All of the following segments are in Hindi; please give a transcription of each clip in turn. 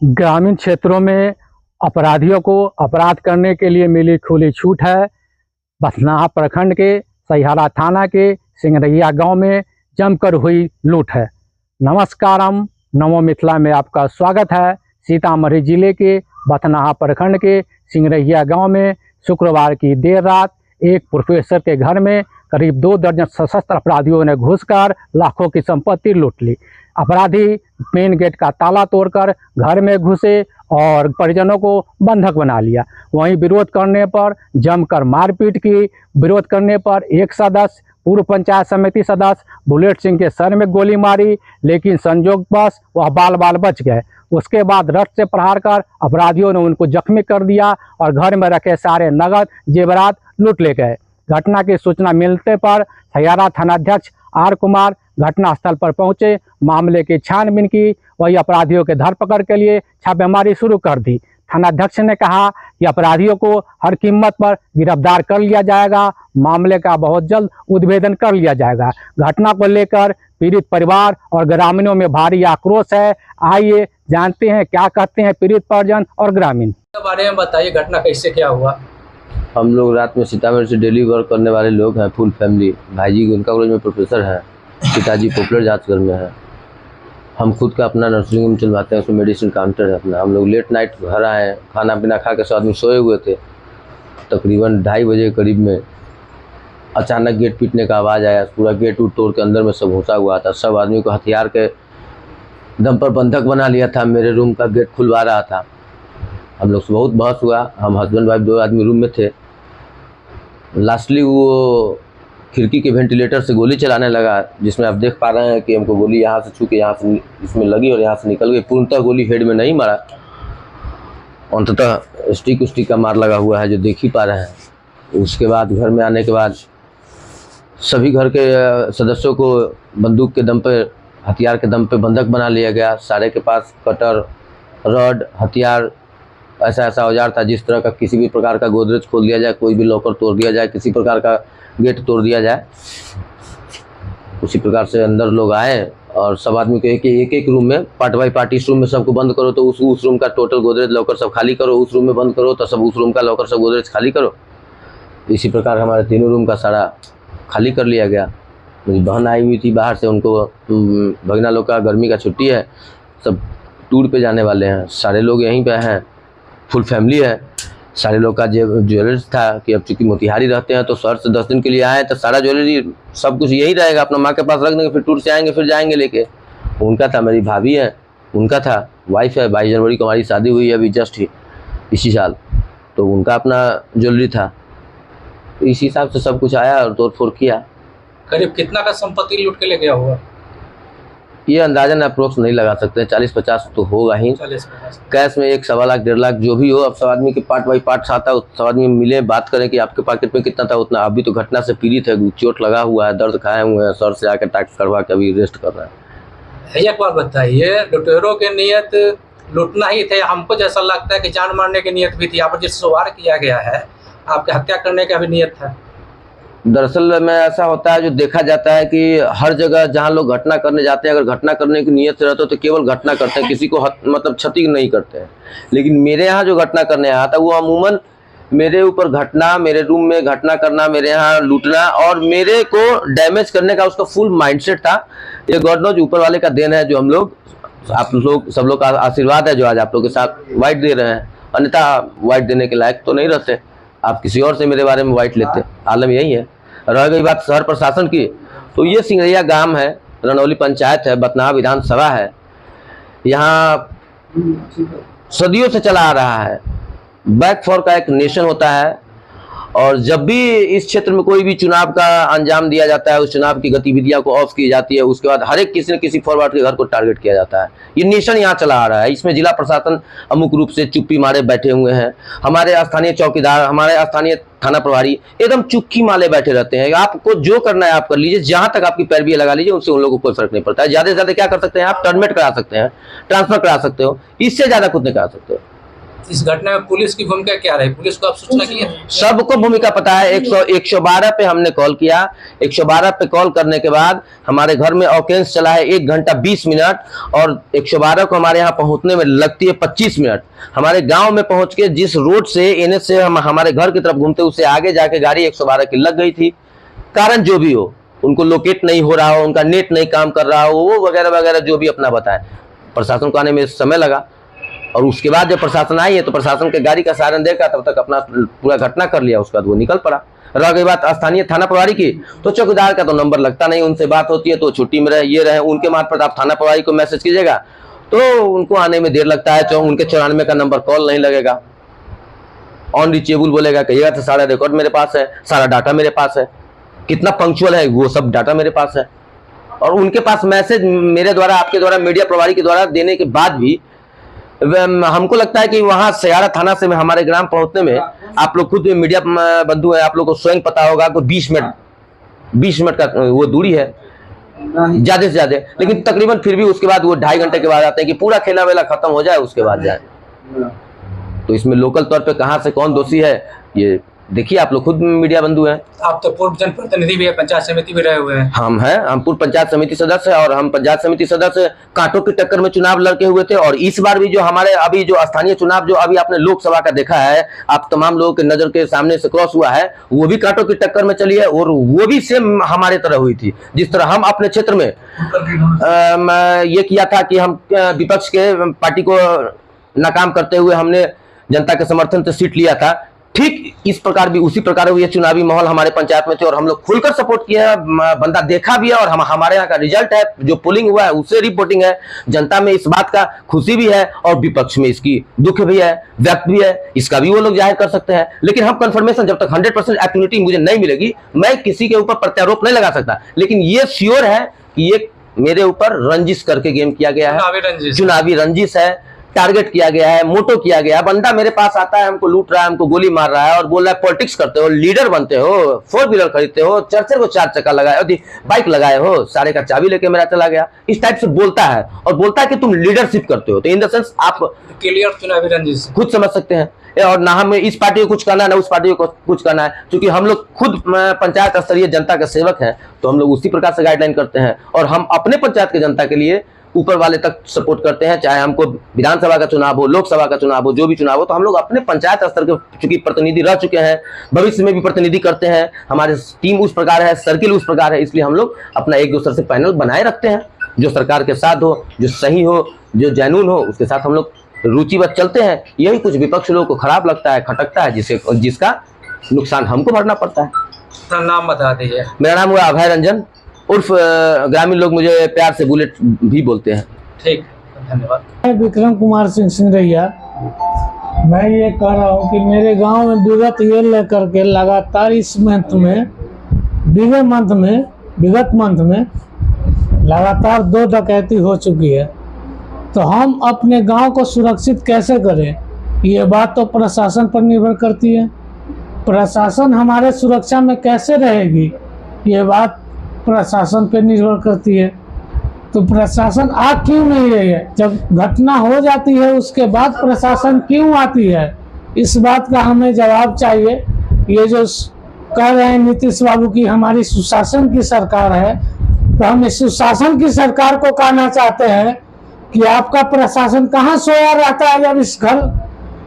ग्रामीण क्षेत्रों में अपराधियों को अपराध करने के लिए मिली खुली छूट है। बथनाहा प्रखंड के सहिहारा थाना के सिंगरैया गांव में जमकर हुई लूट है। नमस्कारम, नमो मिथिला में आपका स्वागत है। सीतामढ़ी जिले के बथनाहा प्रखंड के सिंगरैया गांव में शुक्रवार की देर रात एक प्रोफेसर के घर में करीब 2 दर्जन सशस्त्र अपराधियों ने घुसकर लाखों की संपत्ति लूट ली। अपराधी मेन गेट का ताला तोड़कर घर में घुसे और परिजनों को बंधक बना लिया। वहीं विरोध करने पर जमकर मारपीट की। विरोध करने पर एक सदस्य, पूर्व पंचायत समिति सदस्य बुलेट सिंह के सर में गोली मारी, लेकिन संयोगवश वह बाल बाल बच गए। उसके बाद रथ से प्रहार कर अपराधियों ने उनको जख्मी कर दिया और घर में रखे सारे नगद जेवरात लूट ले गए। घटना की सूचना मिलने पर सहिहारा थानाध्यक्ष आर कुमार घटनास्थल पर पहुंचे, मामले की छानबीन की। वही अपराधियों के धरपकड़ के लिए छापेमारी शुरू कर दी। थानाध्यक्ष ने कहा कि अपराधियों को हर कीमत पर गिरफ्तार कर लिया जाएगा। मामले का बहुत जल्द उद्भेदन कर लिया जाएगा। घटना को लेकर पीड़ित परिवार और ग्रामीणों में भारी आक्रोश है। आइए जानते हैं क्या कहते हैं पीड़ित परिजन और ग्रामीण। बारे में बताइए, घटना कैसे क्या हुआ? हम लोग रात में सीतामढ़ी से डेली वर्क करने वाले लोग हैं, फुल फैमिली। भाईजी उनका कॉलेज में प्रोफेसर है, पिताजी पॉपुलर जांचगर में है। हम खुद का अपना नर्सिंग होम चलवाते हैं, उसमें मेडिसिन काउंटर है अपना। हम लोग लेट नाइट घर आए, खाना पीना खा के 100 आदमी सोए हुए थे। तकरीबन 2:30 बजे के करीब में अचानक गेट पीटने का आवाज़ आया। पूरा गेट तोड़ के अंदर में सब घुसा हुआ था। सब आदमी को हथियार के दम पर बंधक बना लिया था। मेरे रूम का गेट खुलवा रहा था। हम लोग से बहुत बहस हुआ। हम हस्बैंड वाइफ 2 आदमी रूम में थे। लास्टली वो खिड़की के वेंटिलेटर से गोली चलाने लगा, जिसमें आप देख पा रहे हैं कि हमको गोली यहाँ से छू के यहाँ से इसमें लगी और यहाँ से निकल गई। पूर्णतः गोली हेड में नहीं मारा, अंततः स्टिक का मार लगा हुआ है, जो देख ही पा रहे हैं। उसके बाद घर में आने के बाद सभी घर के सदस्यों को बंदूक के दम पर, हथियार के दम पर बंधक बना लिया गया। सारे के पास कटर, रॉड, हथियार, ऐसा औजार था जिस तरह का किसी भी प्रकार का गोदरेज खोल दिया जाए, कोई भी लॉकर तोड़ दिया जाए, किसी प्रकार का गेट तोड़ दिया जाए, उसी प्रकार से अंदर लोग आए और सब आदमी को एक रूम में पार्ट बाई पार्ट, इस रूम में सबको बंद करो तो उस रूम का टोटल गोदरेज लॉकर सब खाली करो, उस रूम में बंद करो तो सब उस रूम का लॉकर सब गोदरेज खाली करो। इसी प्रकार हमारे 3 रूम का सारा खाली कर लिया गया। मेरी बहन आई हुई थी बाहर से, उनको भगना लोग का गर्मी का छुट्टी है, सब टूर पे जाने वाले हैं। सारे लोग यहीं पे हैं, फुल फैमिली है। सारे लोग का ज्वेलरीज था कि अब चूँकि मोतिहारी रहते हैं तो शहर से 10 दिन के लिए आए, तो सारा ज्वेलरी सब कुछ यही रहेगा, अपना माँ के पास रख देंगे, फिर टूर से आएंगे, फिर जाएंगे लेके। उनका था, मेरी भाभी है उनका था, वाइफ है। 22 जनवरी को हमारी शादी हुई है अभी जस्ट ही इसी साल, तो उनका अपना ज्वेलरी था। तो इसी हिसाब से सब कुछ आया और तोड़ फोड़ किया। करीब कितना का संपत्ति लूट के ले गया होगा? ये अंदाजन अप्रोक्स नहीं लगा सकते, 40-50 तो होगा ही। 40-50 कैश में 1 सवा लाख 1.5 लाख जो भी हो। अब सब आदमी के पार्ट बाई पार्ट आता, सब आदमी मिले, बात करें कि आपके पॉकेट में कितना था उतना। अभी तो घटना से पीड़ित है, चोट लगा हुआ है, दर्द खाए हुए हैं, सर से आकर टैक्स करवा के अभी रेस्ट कर रहा है। एक बात बताइए, लुटेरों की नियत लूटना ही थे? हमको जैसा लगता है कि जान मारने की नियत भी थी। यहाँ पर जिस वार किया गया है, आपके हत्या करने का भी नियत था? दरअसल में ऐसा होता है, जो देखा जाता है कि हर जगह जहाँ लोग घटना करने जाते हैं, अगर घटना करने की नियत से रहते हो तो केवल घटना करते हैं, किसी को मतलब क्षति नहीं करते हैं। लेकिन मेरे यहाँ जो घटना करने आया था वो अमूमन मेरे ऊपर घटना, मेरे रूम में घटना करना, मेरे यहाँ लूटना और मेरे को डैमेज करने का उसका फुल माइंडसेट था। ये गॉड नोज ऊपर वाले का देन है, जो हम लोग, आप लोग सब लोग का आशीर्वाद है जो आज आप लोग के साथ वाइट दे रहे हैं। अन्यथा वाइट देने के लायक तो नहीं रहते, आप किसी और से मेरे बारे में वाइट लेते। आलम यही है। रह गई बात शहर प्रशासन की, तो ये सिंगरैया गांव है, रनौली पंचायत है, बथनाहा विधानसभा है। यहाँ सदियों से चला आ रहा है, बैक फॉर का एक नेशन होता है। और जब भी इस क्षेत्र में कोई भी चुनाव का अंजाम दिया जाता है, उस चुनाव की गतिविधियां को ऑफ की जाती है, उसके बाद हर एक किसी न किसी फॉरवर्ड के घर को टारगेट किया जाता है। ये नेशन यहाँ चला आ रहा है। इसमें जिला प्रशासन अमुक रूप से चुप्पी मारे बैठे हुए हैं। हमारे स्थानीय चौकीदार, हमारे स्थानीय थाना प्रभारी एकदम चुप्पी माले बैठे रहते हैं। आपको जो करना है आप कर लीजिए, जहां तक आपकी पैरवी लगा लीजिए, उनसे उन लोगों को कोई फर्क नहीं पड़ता है। ज्यादा से ज्यादा क्या कर सकते हैं आप? टर्मिनेट करा सकते हैं, ट्रांसफर करा सकते हो, इससे ज्यादा कुछ नहीं करा सकते हो। इस घटना में पुलिस की भूमिका क्या रही? पुलिस को आप सूचना की? सबको भूमिका पता है। 112 पे हमने कॉल किया। 112 पे कॉल करने के बाद हमारे घर में ऑकेंस चला है 1 घंटा 20 मिनट, और 112 को हमारे यहाँ पहुंचने में लगती है 25 मिनट। हमारे गांव में पहुंच के जिस रोड से एनएच से हम हमारे घर की तरफ घूमते, उससे आगे जाके गाड़ी 112 की लग गई थी। कारण जो भी हो, उनको लोकेट नहीं हो रहा हो, उनका नेट नहीं काम कर रहा हो, वो वगैरह वगैरह जो भी अपना बताए। प्रशासन को आने में समय लगा, और उसके बाद जब प्रशासन आई है तो प्रशासन के गाड़ी का सायरन देखा, तब तक अपना पूरा घटना कर लिया। उसके बाद वो निकल पड़ा। रह गई बात स्थानीय थाना प्रभारी की, तो चौकीदार का तो नंबर लगता नहीं, उनसे बात होती है तो छुट्टी में रहे, ये रहे, उनके मार्फत आप थाना प्रभारी को मैसेज कीजिएगा तो उनको आने में देर लगता है। उनके 94 का नंबर कॉल नहीं लगेगा, ऑन रीचेबल बोलेगा, कहिएगा तो सारा रिकॉर्ड मेरे पास है, सारा डाटा मेरे पास है, कितना पंक्चुअल है वो सब डाटा मेरे पास है। और उनके पास मैसेज मेरे द्वारा, आपके द्वारा, मीडिया प्रभारी के द्वारा देने के बाद भी हमको लगता है कि वहां सयारा थाना से हमारे ग्राम पहुंचने में, आप लोग खुद मीडिया बंधु है, आप लोग को स्वयं पता होगा कि 20 मिनट का वो दूरी है ज्यादा से ज्यादा, लेकिन तकरीबन फिर भी उसके बाद वो 2.5 घंटे के बाद आते हैं कि पूरा खेला वेला खत्म हो जाए उसके बाद जाए। तो इसमें लोकल तौर पे कहां से कौन दोषी है ये देखिए, आप लोग खुद मीडिया बंधु हैं। आप तो पूर्व जनप्रतिनिधि भी है, पंचायत समिति भी रहे हुए हैं। हम पूर्व पंचायत समिति सदस्य है, और हम पंचायत समिति सदस्य कांटों की टक्कर में चुनाव लड़के हुए थे। और इस बार भी जो हमारे अभी जो स्थानीय चुनाव जो अभी आपने लोकसभा का देखा है, आप तमाम लोगों के नजर के सामने से क्रॉस हुआ है, वो भी कांटों की टक्कर में चली है, और वो भी सेम हमारे तरह हुई थी। जिस तरह हम अपने क्षेत्र में ये किया था कि हम विपक्ष के पार्टी को नाकाम करते हुए हमने जनता के समर्थन से सीट लिया था, ठीक इस प्रकार भी उसी प्रकार ये चुनावी माहौल हमारे पंचायत में थे, और हम लोग खुलकर सपोर्ट किया। बंदा देखा भी है, और हमारे यहाँ का रिजल्ट है, जो पोलिंग हुआ है उससे रिपोर्टिंग है। जनता में इस बात का खुशी भी है, और विपक्ष में इसकी दुख भी है, व्यक्त भी है, इसका भी वो लोग जाहिर कर सकते हैं। लेकिन हम कंफर्मेशन, जब तक 100% एक्टिविटी मुझे नहीं मिलेगी, मैं किसी के ऊपर प्रत्यारोप नहीं लगा सकता। लेकिन ये श्योर है कि ये मेरे ऊपर रंजिश करके गेम किया गया है, चुनावी रंजिश है, टारगेट किया गया है, मोटो किया गया है। बंदा मेरे पास आता है, हमको लूट रहा है, हमको गोली मार रहा है, और बोल रहा है पॉलिटिक्स करते हो, लीडर बनते हो, 4 व्हीलर खरीदते हो, 4 चक्का लगाए, बाइक लगाए हो, सारे का चाबी लेके मेरा चला गया, इस टाइप से बोलता है। और बोलता है कि तुम लीडरशिप करते हो। तो इन द सेंस आप क्लियर चुनावी रंजिश खुद समझ सकते हैं। और ना हमें इस पार्टी को कुछ करना है, ना उस पार्टी को कुछ करना है, क्योंकि हम लोग खुद पंचायत स्तरीय जनता के सेवक हैं, तो हम लोग उसी प्रकार से गाइडलाइन करते हैं। और हम अपने पंचायत के जनता के लिए ऊपर वाले तक सपोर्ट करते हैं, चाहे हमको विधानसभा का चुनाव हो, लोकसभा का चुनाव हो, जो भी चुनाव हो, तो हम लोग अपने पंचायत स्तर के चूंकि प्रतिनिधि रह चुके हैं, भविष्य में भी प्रतिनिधि करते हैं, हमारे टीम उस प्रकार है, सर्किल उस प्रकार है, इसलिए हम लोग अपना एक दूसरे से पैनल बनाए रखते हैं। जो सरकार के साथ हो, जो सही हो, जो जेन्युइन हो, उसके साथ हम लोग रुचिवत चलते हैं। यही कुछ विपक्ष लोगों को खराब लगता है, खटकता है, जिसका नुकसान हमको भरना पड़ता है। अपना नाम बता दीजिए। मेरा नाम हुआ अभय रंजन, उर्फ ग्रामीण लोग मुझे प्यार से बुलेट भी बोलते हैं। ठीक, धन्यवाद। मैं विक्रम कुमार सिंगरैया। मैं ये कह रहा हूँ कि मेरे गांव में विगत ये लेकर के लगातार इस विगत मंथ में लगातार 2 डकैती हो चुकी है। तो हम अपने गांव को सुरक्षित कैसे करें, ये बात तो प्रशासन पर निर्भर करती है। प्रशासन हमारे सुरक्षा में कैसे रहेगी, ये बात प्रशासन पे निर्भर करती है। तो प्रशासन आ क्यों नहीं रही है? जब घटना हो जाती है उसके बाद प्रशासन क्यों आती है, इस बात का हमें जवाब चाहिए। ये जो कह रहे हैं नीतीश बाबू की हमारी सुशासन की सरकार है, तो हम इस सुशासन की सरकार को कहना चाहते हैं कि आपका प्रशासन कहाँ सोया रहता है जब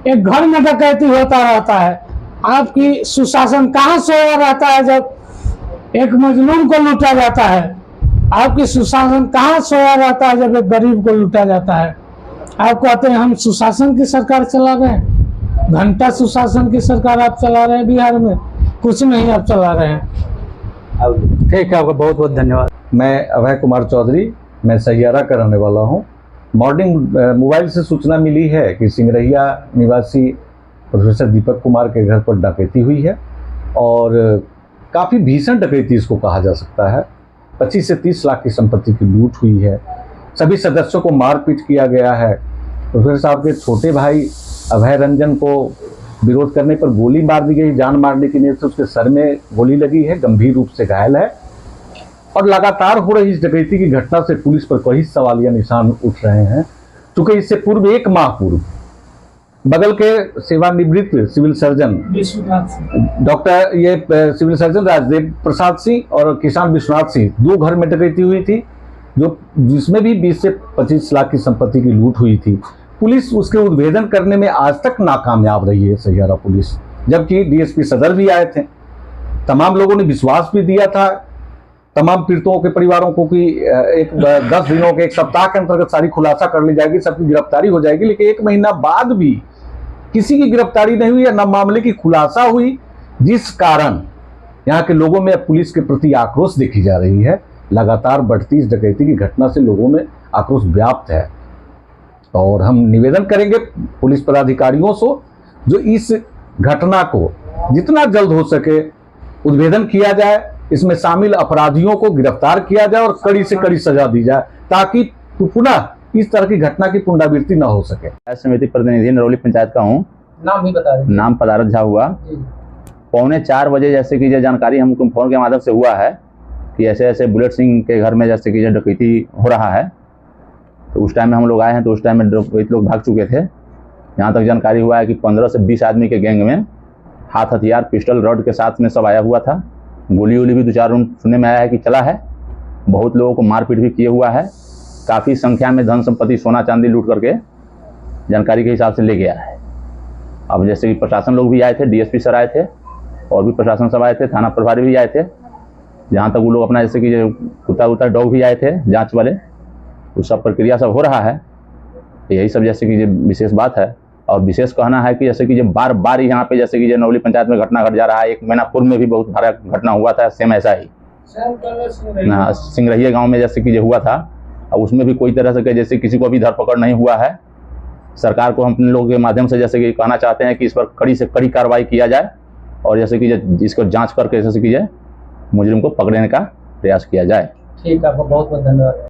एक घर में डकैती होता रहता है? आपकी सुशासन कहाँ सोया रहता है जब एक मजलूम को लूटा जाता है? आपकी सुशासन कहाँ सोया रहता है जब एक गरीब को लूटा जाता है? आप कहते हैं हम सुशासन की सरकार चला रहे हैं। घंटा सुशासन की सरकार आप चला रहे हैं बिहार में, कुछ नहीं आप चला रहे हैं। ठीक है, आपका बहुत बहुत धन्यवाद। मैं अभय कुमार चौधरी, मैं सैयारा का रहने वाला हूँ। मॉर्निंग मोबाइल से सूचना मिली है कि सिंगरैया निवासी प्रोफेसर दीपक कुमार के घर पर डकैती हुई है, और काफ़ी भीषण डकैती इसको कहा जा सकता है। 25 से 30 लाख की संपत्ति की लूट हुई है। सभी सदस्यों को मारपीट किया गया है। प्रोफेसर साहब के छोटे भाई अभय रंजन को विरोध करने पर गोली मार दी गई, जान मारने की नीयत से उसके सर में गोली लगी है, गंभीर रूप से घायल है। और लगातार हो रही इस डकैती की घटना से पुलिस पर कई सवालिया निशान उठ रहे हैं, क्योंकि इससे पूर्व 1 माह पूर्व बगल के सेवानिवृत्त सिविल सर्जन डॉक्टर ये सिविल सर्जन राजदेव प्रसाद सिंह और किसान विश्वनाथ सिंह 2 घर में डकैती हुई थी, जिसमें भी 20 से 25 लाख की संपत्ति की लूट हुई थी। पुलिस उसके उद्भेदन करने में आज तक नाकामयाब रही है सहियारा पुलिस, जबकि डीएसपी सदर भी आए थे। तमाम लोगों ने विश्वास भी दिया था तमाम पीड़ितों के परिवारों को कि 10 दिनों के 1 सप्ताह के अंतर्गत सारी खुलासा कर ली जाएगी, सबकी गिरफ्तारी हो जाएगी, लेकिन 1 महीना बाद भी किसी की गिरफ्तारी नहीं हुई या न मामले की खुलासा हुई, जिस कारण यहाँ के लोगों में पुलिस के प्रति आक्रोश देखी जा रही है। लगातार बढ़ती इस डकैती की घटना से लोगों में आक्रोश व्याप्त है और हम निवेदन करेंगे पुलिस पदाधिकारियों से जो इस घटना को जितना जल्द हो सके उद्भेदन किया जाए, इसमें शामिल अपराधियों को गिरफ्तार किया जाए और कड़ी से कड़ी सजा दी जाए ताकि पुनः इस तरह की घटना की पुनरावृत्ति न हो सके। समिति प्रतिनिधि नरौली पंचायत का हूँ। नाम भी बता दें। नाम पदारथ झा हुआ। 3:45 बजे जैसे कि जानकारी हमको फोन के माध्यम से हुआ है कि ऐसे ऐसे बुलेट सिंह के घर में जैसे कि डकैती हो रहा है। तो उस टाइम में हम लोग आए हैं तो उस टाइम में डकैत लोग भाग चुके थे। यहाँ तक जानकारी हुआ है कि 15 से 20 आदमी के गैंग में हाथ हथियार पिस्टल रॉड के साथ में सब आया हुआ था। गोली वोली भी 2-4 रूम सुनने में आया है कि चला है। बहुत लोगों को मारपीट भी किए हुआ है। काफ़ी संख्या में धन संपत्ति सोना चांदी लूट करके जानकारी के हिसाब से ले गया है। अब जैसे कि प्रशासन लोग भी आए थे, डीएसपी सर आए थे और भी प्रशासन सब आए थे, थाना प्रभारी भी आए थे। जहाँ तक वो लोग अपना जैसे कि कुत्ता डॉग भी आए थे जांच वाले, वो सब प्रक्रिया सब हो रहा है। यही सब जैसे कि विशेष बात है। और विशेष कहना है कि जैसे कि बार बार यहाँ पे जैसे कि नरौली पंचायत में घटना घट जा रहा है। 1 महीना पूर्व में भी बहुत बड़ा घटना हुआ था, सेम ऐसा ही सिंगरहिया गाँव में जैसे कि हुआ था। और उसमें भी कोई तरह से जैसे किसी को अभी धरपकड़ नहीं हुआ है। सरकार को हम अपने लोगों के माध्यम से जैसे कि कहना चाहते हैं कि इस पर कड़ी से कड़ी कार्रवाई किया जाए और जैसे कि इसको जांच करके जैसे कि मुजरिम को पकड़ने का प्रयास किया जाए। ठीक है, आपका बहुत बहुत धन्यवाद।